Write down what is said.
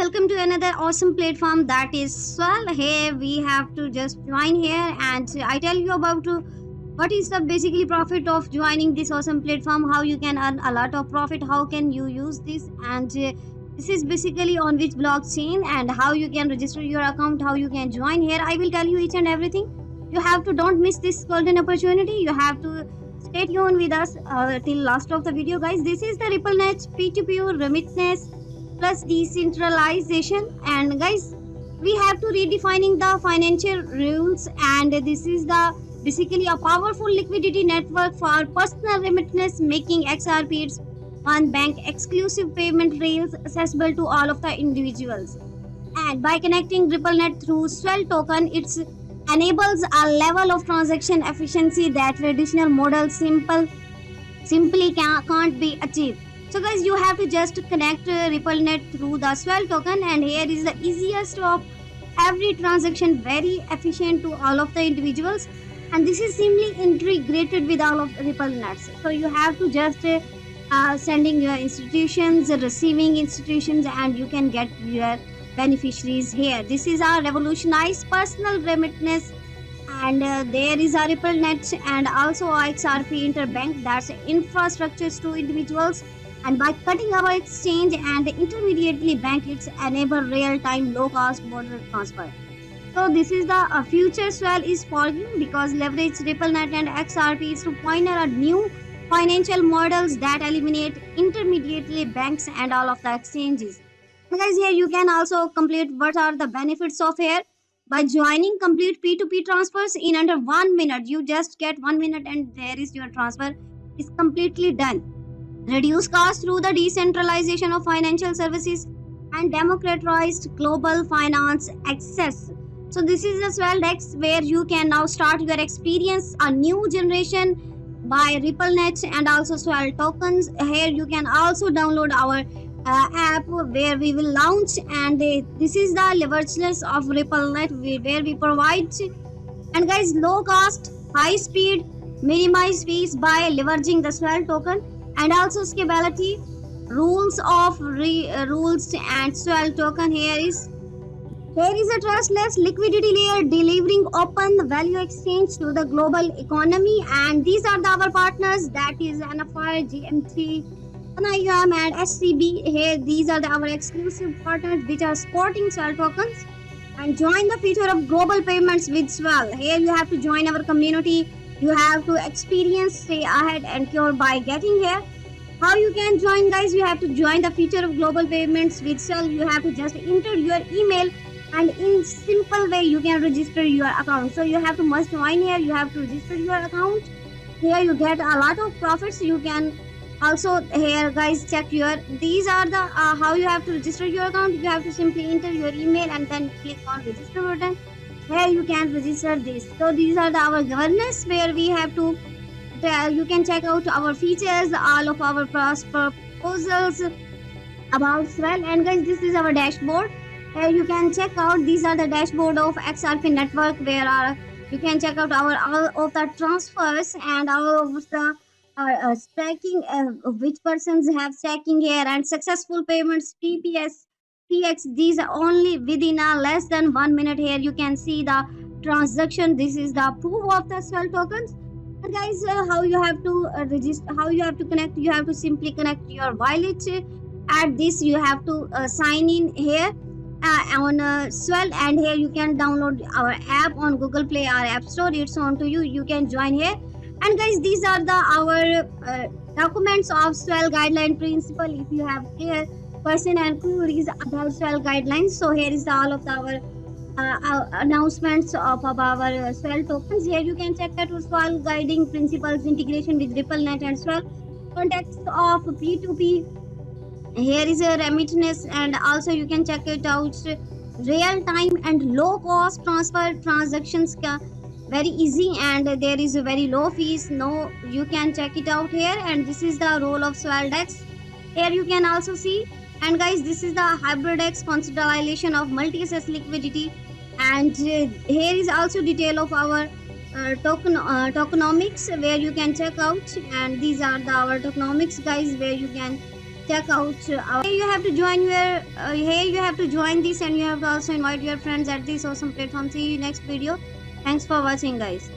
welcome to another awesome platform that is Swell. Here we have to just join here and I tell you about what is the basically profit of joining this awesome platform, how you can earn a lot of profit, how can you use this, and this is basically on which blockchain and how you can register your account, how you can join here. I will tell you each and everything. You have to don't miss this golden opportunity. You have to stay tuned with us till last of the video, guys. This is the RippleNet P2P remittance plus decentralization, and guys, we have to redefining the financial rules, and this is the basically a powerful liquidity network for personal remittance, making XRP its one bank exclusive payment rails accessible to all of the individuals. And by connecting RippleNet through Swell token, it enables a level of transaction efficiency that traditional models simply can't be achieved. So guys, you have to just connect RippleNet through the Swell token, and here is the easiest of every transaction, very efficient to all of the individuals, and this is simply integrated with all of the RippleNets. So you have to just sending your institutions, receiving institutions, and you can get your beneficiaries here. This is our revolutionized personal remittance, and there is a RippleNet and also XRP interbank, that's infrastructures to individuals. And by cutting our exchange and intermediately bank, it's enable real-time low-cost border transfer. So this is the future Swell is for you, because leverage RippleNet and XRP is to pioneer a new financial models that eliminate intermediately banks and all of the exchanges. And guys, here you can also complete what are the benefits of here. By joining complete P2P transfers in under 1 minute, you just get 1 minute and there is your transfer is completely done. Reduce costs through the decentralization of financial services and democratized global finance access. So this is the Swell Dex where you can now start your experience a new generation by RippleNet and also Swell tokens. Here you can also download our app where we will launch, and this is the leverageless of RippleNet where we provide, and guys, low cost, high speed, minimize fees by leveraging the Swell token, and also scalability, rules of rules and Swell token. Here is a trustless liquidity layer delivering open value exchange to the global economy, and these are our partners, that is NFR, GMT, NIM and SCB. Here these are our exclusive partners which are supporting Swell tokens. And join the future of global payments with Swell. Here you have to join our community. You have to experience, stay ahead and cure by getting here. How you can join, guys? You have to join the future of global payments with Swell. You have to just enter your email, and in simple way you can register your account. So you have to must join here. You have to register your account. Here you get a lot of profits. You can also here, guys, check your, these are the how you have to register your account. You have to simply enter your email and then click on register button. Here you can register this. So these are our governance where we have to you can check out our features, all of our proposals about Swell. And guys, this is our dashboard. Here you can check out, these are the dashboard of XRP network where you can check out all of the transfers and all of the stacking, which persons have stacking here, and successful payments, TPS, TX. These are only within less than 1 minute. Here you can see the transaction. This is the proof of the Swell tokens. And guys, how you have to register, how you have to connect, you have to simply connect your wallet. At this you have to sign in here on Swell, and here you can download our app on Google Play or App Store. It's on to you. You can join here. And guys, these are our documents of Swell guideline principle. If you have clear question and queries about Swell guidelines, so here is all of our announcements of our Swell tokens. Here you can check out Swell guiding principles, integration with RippleNet and Swell, context of P2P. Here is a remittance, and also you can check it out real time and low cost transfer transactions, very easy, and there is a very low fees. No, you can check it out here. And this is the role of Swell Dex. Here you can also see. And guys, this is the HybridX consolidation of multi-asset liquidity, and here is also detail of our tokenomics where you can check out, and these are our tokenomics, guys, where you can check out here you have to join here you have to join this, and you have to also invite your friends at this awesome platform. See you next video. Thanks for watching, guys.